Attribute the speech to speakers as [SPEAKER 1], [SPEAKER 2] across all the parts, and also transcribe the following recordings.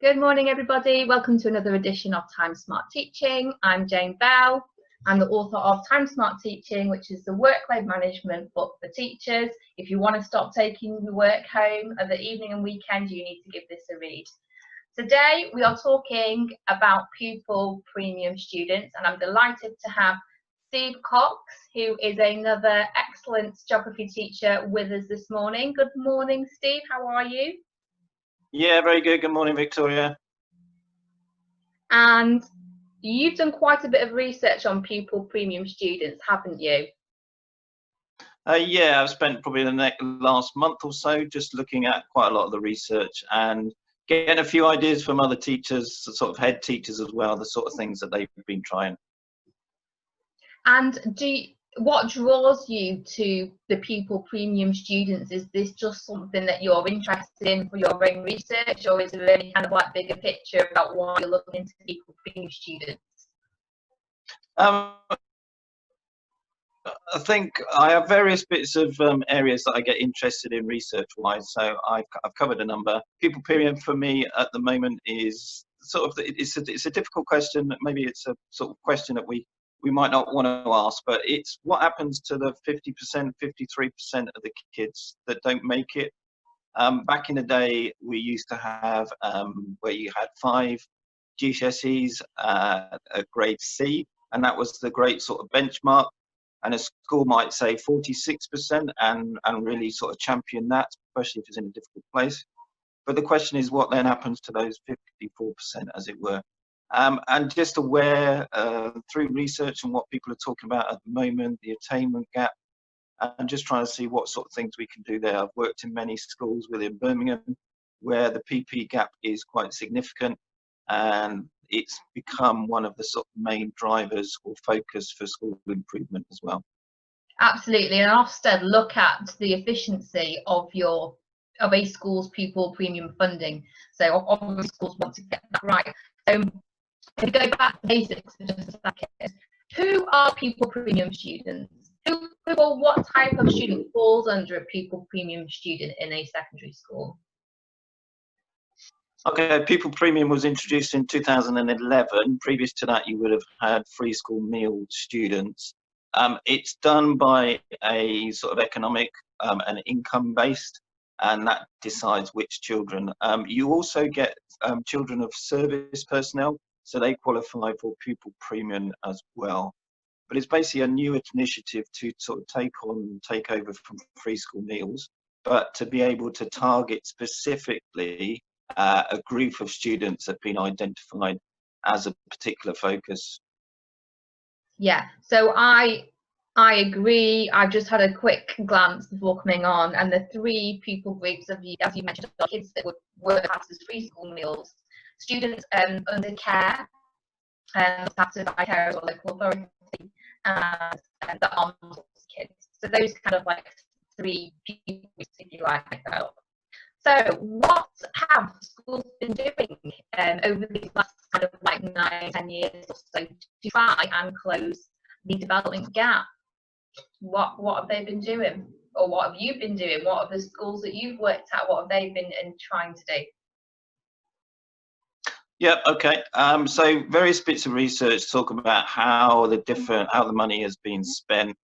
[SPEAKER 1] Good morning, everybody. Welcome to another edition of Time Smart Teaching. I'm Jane Bell. I'm the author of Time Smart Teaching, which is the workload management book for teachers. If you want to stop taking your work home at the evening and weekend, you need to give this a read. Today, we are talking about pupil premium students, and I'm delighted to have Steve Cox, who is another excellent geography teacher, with us this morning. Good morning, Steve. How are you?
[SPEAKER 2] Yeah, very good. Good morning, Victoria.
[SPEAKER 1] And you've done quite a bit of research on pupil premium students, haven't you?
[SPEAKER 2] Yeah, I've spent probably the last month or so just looking at quite a lot of the research and getting a few ideas from other teachers, sort of head teachers as well, the sort of things that they've been trying.
[SPEAKER 1] And what draws you to the pupil premium students? Is this just something that you're interested in for your own research, or is there any kind of like bigger picture about why you're looking into pupil premium students?
[SPEAKER 2] I think I have various bits of areas that I get interested in research-wise, so I've covered a number. Pupil premium for me at the moment is sort of it's a difficult question. Maybe it's a sort of question that we might not want to ask, but it's what happens to the 50%, 53% of the kids that don't make it. Back in the day, we used to have where you had 5 GCSEs at grade C, and that was the great sort of benchmark. And a school might say 46% and really sort of champion that, especially if it's in a difficult place. But the question is, what then happens to those 54%, as it were? And just aware through research and what people are talking about at the moment, the attainment gap, and just trying to see what sort of things we can do there. I've worked in many schools within Birmingham where the PP gap is quite significant, and it's become one of the sort of main drivers or focus for school improvement as well.
[SPEAKER 1] Absolutely, and Ofsted look at the efficiency of a school's pupil premium funding. So obviously schools want to get that right. So if we go back to basics for just a second, who are pupil premium students? Who or what type of student falls under a pupil premium student in a secondary school?
[SPEAKER 2] Okay, pupil premium was introduced in 2011. Previous to that, you would have had free school meal students. It's done by a sort of economic and income based, and that decides which children. You also get children of service personnel, so they qualify for pupil premium as well. But it's basically a new initiative to sort of take over from free school meals, but to be able to target specifically a group of students that have been identified as a particular focus.
[SPEAKER 1] Yeah, so I agree. I've just had a quick glance before coming on, and the 3 pupil groups of, as you mentioned, are kids that would work classed as free school meals, students under care, after by carers or local authority, and the armed kids. So those kind of like 3 pupil groups, if you like. So what have schools been doing over these last kind of like 9-10 years or so to try and close the development gap? What have they been doing, or what have you been doing? What are the schools that you've worked at? What have they been trying to do?
[SPEAKER 2] Yeah, okay. So various bits of research talk about how the money has been spent.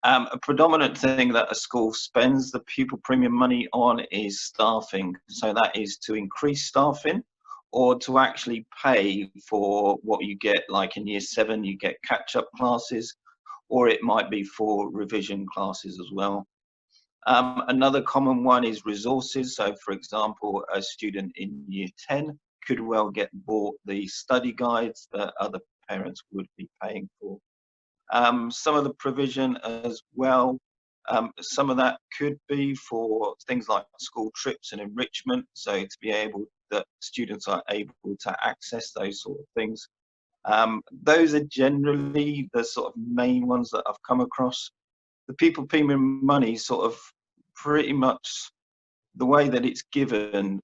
[SPEAKER 2] A predominant thing that a school spends the pupil premium money on is staffing. So that is to increase staffing or to actually pay for what you get, like in year 7, you get catch-up classes, or it might be for revision classes as well. Another common one is resources. So for example, a student in year 10 could well get bought the study guides that other parents would be paying for. Some of the provision as well, some of that could be for things like school trips and enrichment, so to be able that students are able to access those sort of things. Those are generally the sort of main ones that I've come across. The pupil premium money sort of pretty much the way that it's given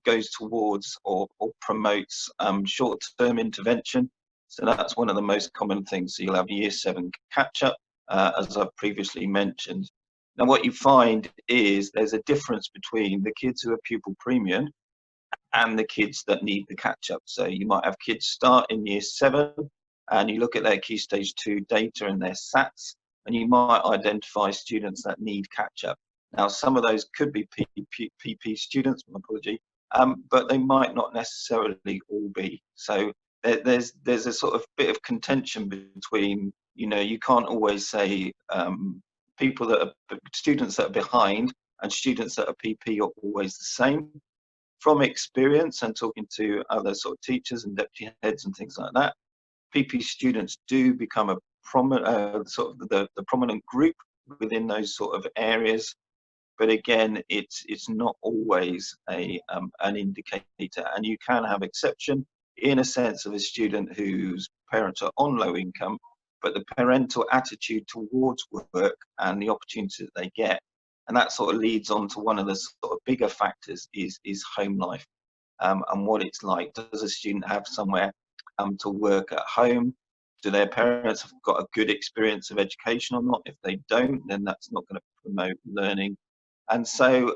[SPEAKER 2] goes towards or promotes short-term intervention. So that's one of the most common things. So you'll have year 7 catch-up, as I've previously mentioned. Now what you find is there's a difference between the kids who are pupil premium and the kids that need the catch up. So you might have kids start in year 7 and you look at their Key Stage 2 data and their SATs, and you might identify students that need catch up. Now, some of those could be PP students, my apology, but they might not necessarily all be. So there's a sort of bit of contention between, you know, you can't always say people that are students that are behind and students that are PP are always the same. From experience and talking to other sort of teachers and deputy heads and things like that, PP students do become a prominent sort of the prominent group within those sort of areas. But again, it's not always an indicator, and you can have exception in a sense of a student whose parents are on low income, but the parental attitude towards work and the opportunities that they get. And that sort of leads on to one of the sort of bigger factors is home life, and what it's like. Does a student have somewhere to work at home? Do their parents have got a good experience of education or not? If they don't, then that's not going to promote learning. And so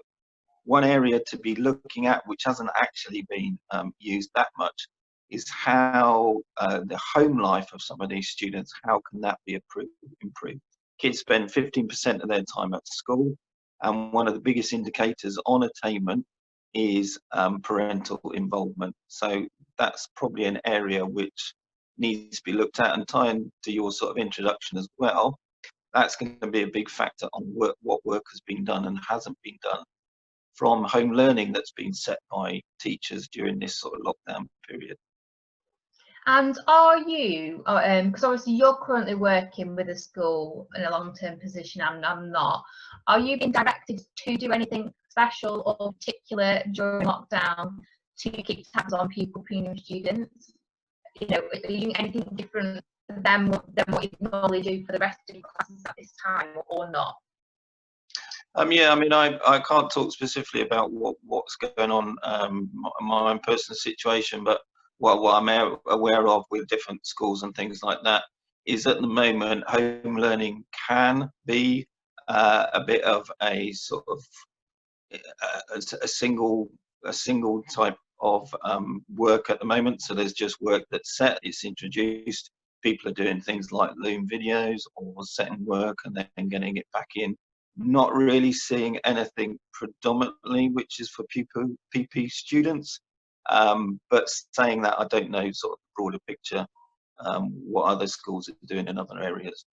[SPEAKER 2] one area to be looking at, which hasn't actually been used that much, is how the home life of some of these students, how can that be improved? Kids spend 15% of their time at school, and one of the biggest indicators on attainment is parental involvement. So that's probably an area which needs to be looked at, and tying to your sort of introduction as well, that's going to be a big factor on what work has been done and hasn't been done from home learning that's been set by teachers during this sort of lockdown period.
[SPEAKER 1] And are you, because obviously you're currently working with a school in a long-term position and I'm not, are you being directed to do anything special or particular during lockdown to keep tabs on pupil premium students? You know, are you doing anything different than what you normally do for the rest of your classes at this time, or not?
[SPEAKER 2] Yeah, I mean, I can't talk specifically about what's going on my own personal situation, but what I'm aware of with different schools and things like that is at the moment home learning can be a bit of a sort of a single type of work at the moment. So there's just work that's set, it's introduced. People are doing things like Loom videos or setting work and then getting it back in. Not really seeing anything predominantly which is for PP students. But saying that, I don't know sort of the broader picture, what other schools are doing in other areas.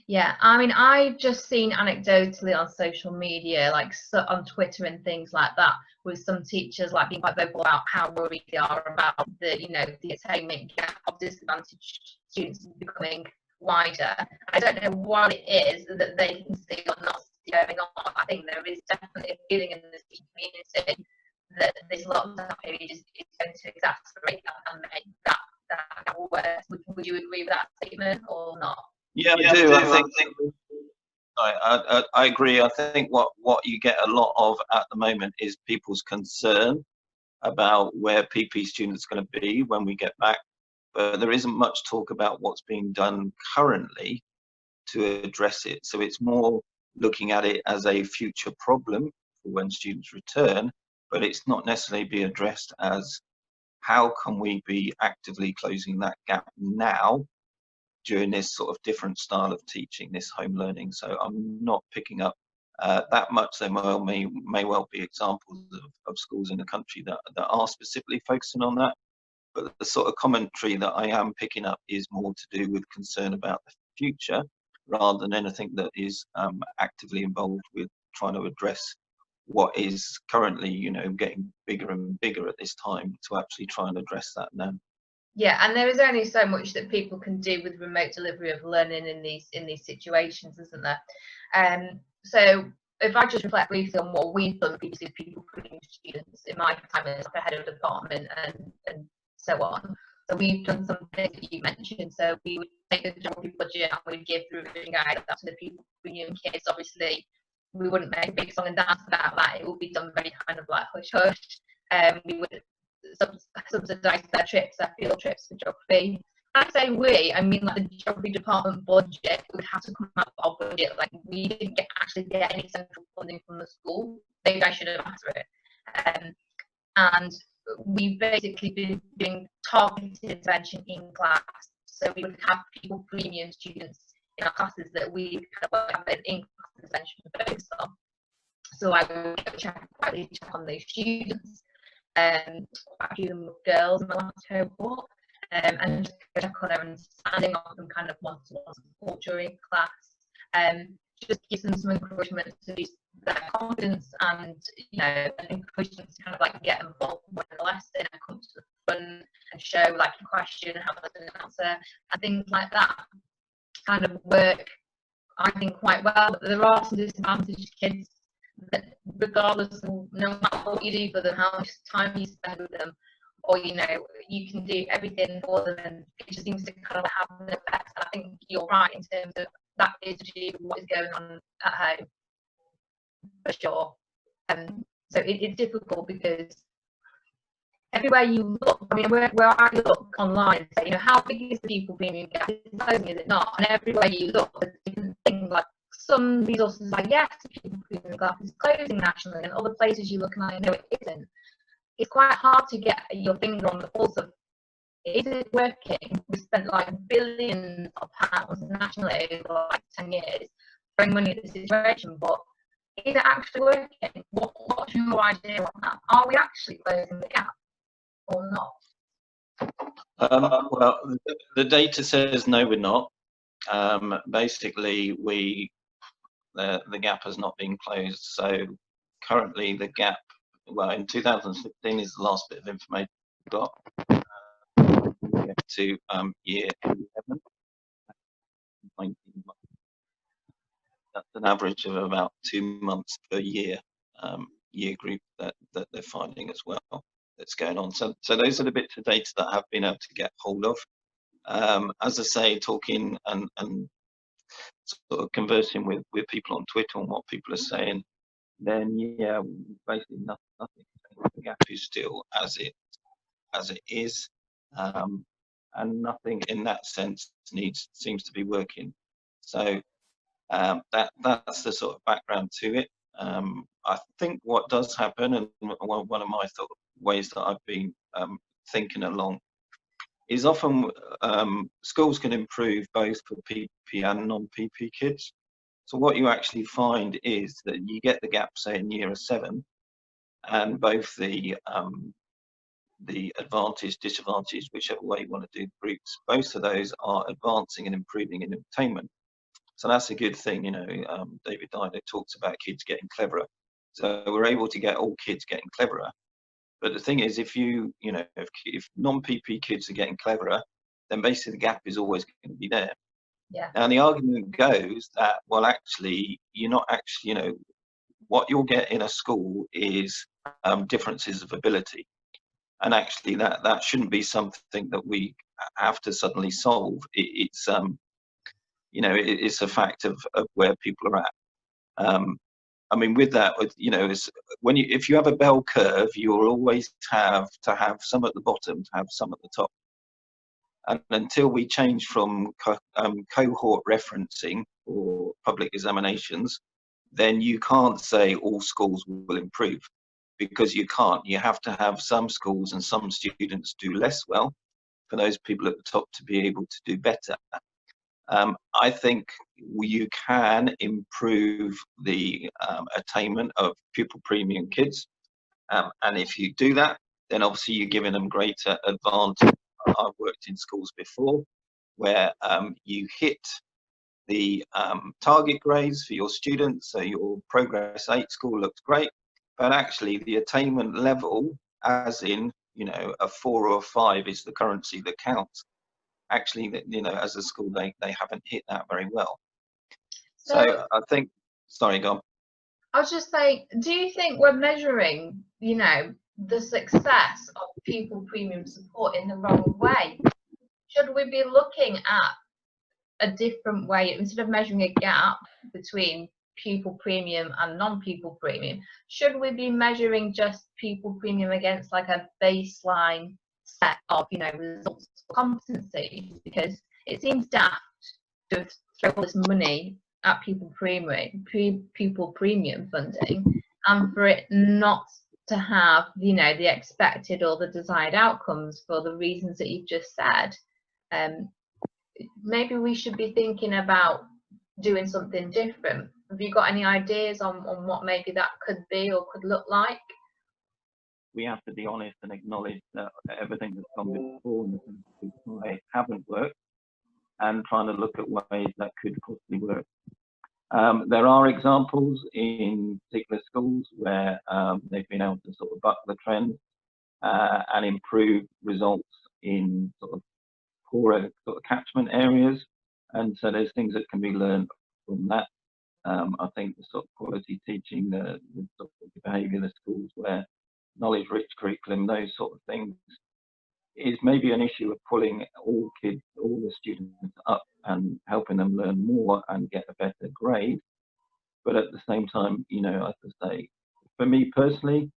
[SPEAKER 1] Yeah, I mean, I've just seen anecdotally on social media, like on Twitter and things like that, with some teachers like being quite vocal about how worried they are about the, you know, the attainment gap of disadvantaged students becoming wider. I don't know what it is that they can see or not see going on. I think there is definitely a feeling in the community that this lockdown period is going to exacerbate that and make that worse. Would you agree with that statement or not?
[SPEAKER 2] Yeah, I do. I agree. I think what you get a lot of at the moment is people's concern about where PP students are going to be when we get back, but there isn't much talk about what's being done currently to address it. So it's more looking at it as a future problem for when students return, but it's not necessarily be addressed as how can we be actively closing that gap now during this sort of different style of teaching, this home learning. So I'm not picking up that much. There may well be examples of schools in the country that are specifically focusing on that. But the sort of commentary that I am picking up is more to do with concern about the future rather than anything that is actively involved with trying to address what is currently, you know, getting bigger and bigger at this time, to actually try and address that now.
[SPEAKER 1] Yeah, and there is only so much that people can do with remote delivery of learning in these situations, isn't there? So if I just reflect briefly on what we've done previously with people putting students in my time as the head of department and so on. So we've done something that you mentioned. So we would take the geography budget and we'd give the revision guide out to the people bringing kids. Obviously, we wouldn't make a big song and dance about that. It would be done very kind of like hush hush. We would subsidise their trips, their field trips for geography. I say we, I mean like the geography department budget would have to come out of our budget. Like we didn't actually get any central funding from the school. Maybe I should have asked for it. and we've basically been doing targeted intervention in class. So we would have pupil premium students in our classes that we kind of have an in-class intervention focused on. So I would check on those students, quite a few of them were girls in my last cohort, and just check on their understanding of them kind of one-to-one support during class, just give them some encouragement to boost their confidence, and an encouragement to kind of like get involved in the lesson and come to the front and show like a question, have an answer, and things like that kind of work, I think, quite well. But there are some disadvantaged kids that, regardless of no matter what you do for them, how much time you spend with them, or you can do everything for them, and it just seems to kind of have an effect. And I think you're right in terms of that is what is going on at home, for sure. So it's difficult because everywhere you look, I mean, where I look online, say, how big is the pupil premium gap? Is it closing? Is it not? And everywhere you look, there's different things. Like some resources are yes, the pupil premium gap is closing nationally, and other places you look and I know it isn't. It's quite hard to get your finger on the pulse of, is it working? We spent like billions of pounds nationally over like 10 years throwing money at the situation, but is it actually working? What's your idea on that? Are we actually closing the gap or not?
[SPEAKER 2] Well, the data says no, we're not. Basically, the gap has not been closed. So currently, the gap, well, in 2015 is the last bit of information we got. To year 11, 19 months. That's an average of about 2 months per year group that they're finding as well that's going on. So those are the bits of data that I've been able to get hold of. As I say, talking and sort of conversing with people on Twitter on what people are saying, then yeah, basically nothing. The gap is still as it is. And nothing in that sense seems to be working. So that's the sort of background to it. I think what does happen, and one of my ways that I've been thinking along, is often schools can improve both for PP and non-PP kids. So what you actually find is that you get the gap, say, in year 7, and both the advantage, disadvantage, whichever way you want to do the groups, both of those are advancing and improving in attainment. So that's a good thing. David Diner talks about kids getting cleverer. So we're able to get all kids getting cleverer. But the thing is, if non-PP kids are getting cleverer, then basically the gap is always going to be there.
[SPEAKER 1] Yeah.
[SPEAKER 2] And the argument goes that, well, actually, you're not actually, what you'll get in a school is differences of ability. And actually that shouldn't be something that we have to suddenly solve. It's it's a fact of where people are at. I mean, with that, it's if you have a bell curve, you'll always have to have some at the bottom to have some at the top. And until we change from cohort referencing or public examinations, then you can't say all schools will improve, because you can't. You have to have some schools and some students do less well for those people at the top to be able to do better. I think you can improve the attainment of pupil premium kids, and if you do that, then obviously you're giving them greater advantage. I've worked in schools before where you hit the target grades for your students, so your Progress 8 school looks great, but actually the attainment level, as in a 4 or a 5 is the currency that counts. Actually, as a school, they haven't hit that very well. So I think, sorry, go on.
[SPEAKER 1] I was just saying, do you think we're measuring, the success of pupil premium support in the wrong way? Should we be looking at a different way, instead of measuring a gap between pupil premium and non-pupil premium? Should we be measuring just pupil premium against like a baseline set of results or competencies? Because it seems daft to throw all this money at pupil premium funding and for it not to have, you know, the expected or the desired outcomes for the reasons that you've just said, maybe we should be thinking about doing something different. Have you got any ideas on what maybe that could be or could look like?
[SPEAKER 2] We have to be honest and acknowledge that everything that's gone before haven't worked, and trying to look at ways that could possibly work. There are examples in particular schools where they've been able to sort of buck the trend and improve results in sort of poorer sort of catchment areas, and so there's things that can be learned from that. I think the sort of quality teaching, the sort of behaviour in the schools where knowledge-rich curriculum, those sort of things, is maybe an issue of pulling all kids, all the students up and helping them learn more and get a better grade. But at the same time, you know, I have to say, for me personally,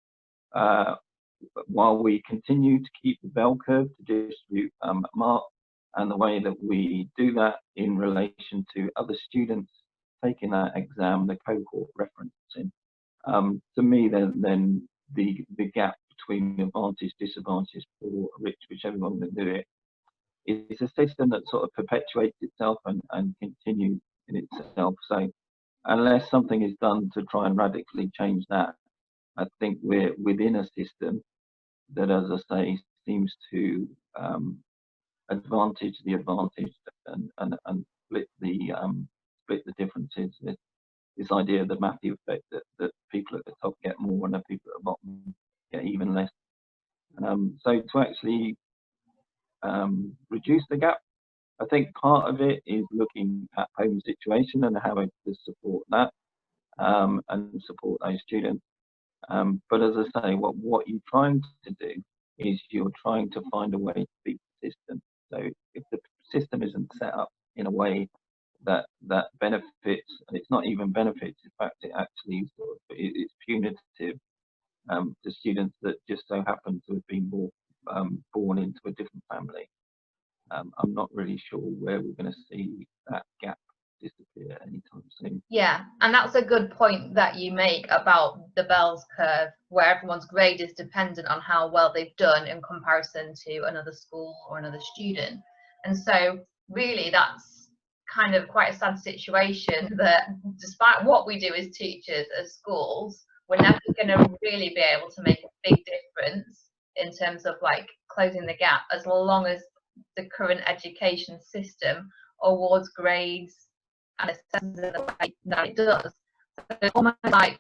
[SPEAKER 2] while we continue to keep the bell curve to distribute marks, and the way that we do that in relation to other students taking that exam, the cohort referencing, to me, then the gap between advantage, disadvantage, poor, rich, whichever one to do it, is a system that sort of perpetuates itself and continues in itself. So unless something is done to try and radically change that, I think we're within a system that, as I say, seems to advantage the advantaged and split the differences. This idea of the Matthew effect, that people at the top get more and the people at the bottom get even less. So to actually reduce the gap, I think part of it is looking at home situation and how to support that and support those students. But as I say, what you're trying to do is you're trying to find a way to beat the system. So if the system isn't set up in a way that benefits, and it's not even benefits, in fact it actually sort of, it's punitive to students that just so happen to have been born into a different family. I'm not really sure where we're going to see that gap disappear anytime soon.
[SPEAKER 1] Yeah, and that's a good point that you make about the Bell's curve, where everyone's grade is dependent on how well they've done in comparison to another school or another student. And so really that's kind of quite a sad situation, that despite what we do as teachers, as schools, we're never going to really be able to make a big difference in terms of like closing the gap, as long as the current education system awards grades and assesses in the way that it does. So it's almost like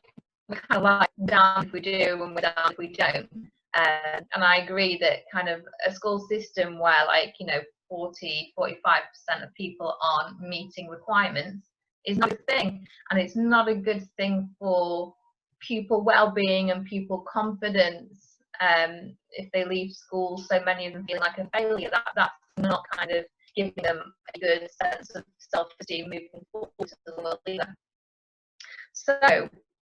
[SPEAKER 1] we're kind of like down if we do and we're down if we don't. And I agree that kind of a school system where, like, you know, 40–45% of people aren't meeting requirements is not a good thing, and it's not a good thing for pupil well-being and pupil confidence. If they leave school, so many of them feeling like a failure, that's not kind of giving them a good sense of self-esteem moving forward to the world leader. So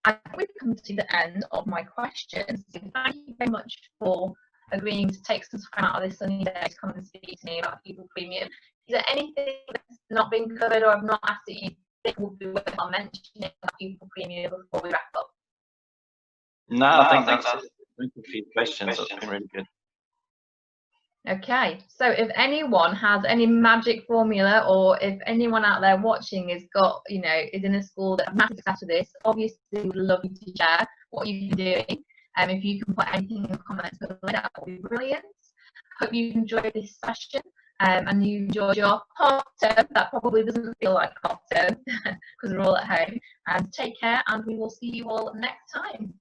[SPEAKER 1] I think we've come to the end of my questions. Thank you very much for agreeing to take some time out of this sunny day to come and speak to me about Pupil Premium. Is there anything that's not been covered or I've not asked that you think would be worth mentioning about Pupil Premium before we wrap up?
[SPEAKER 2] No, I think that's it. Thank you for your questions. That's been really good.
[SPEAKER 1] Okay, so if anyone has any magic formula, or if anyone out there watching has got, you know, is in a school that has massive success with this, obviously we'd love you to share what you've been doing. If you can put anything in the comments below, that would be brilliant. Hope you enjoyed this session and you enjoyed your half term. That probably doesn't feel like half term because we're all at home. And take care, and we will see you all next time.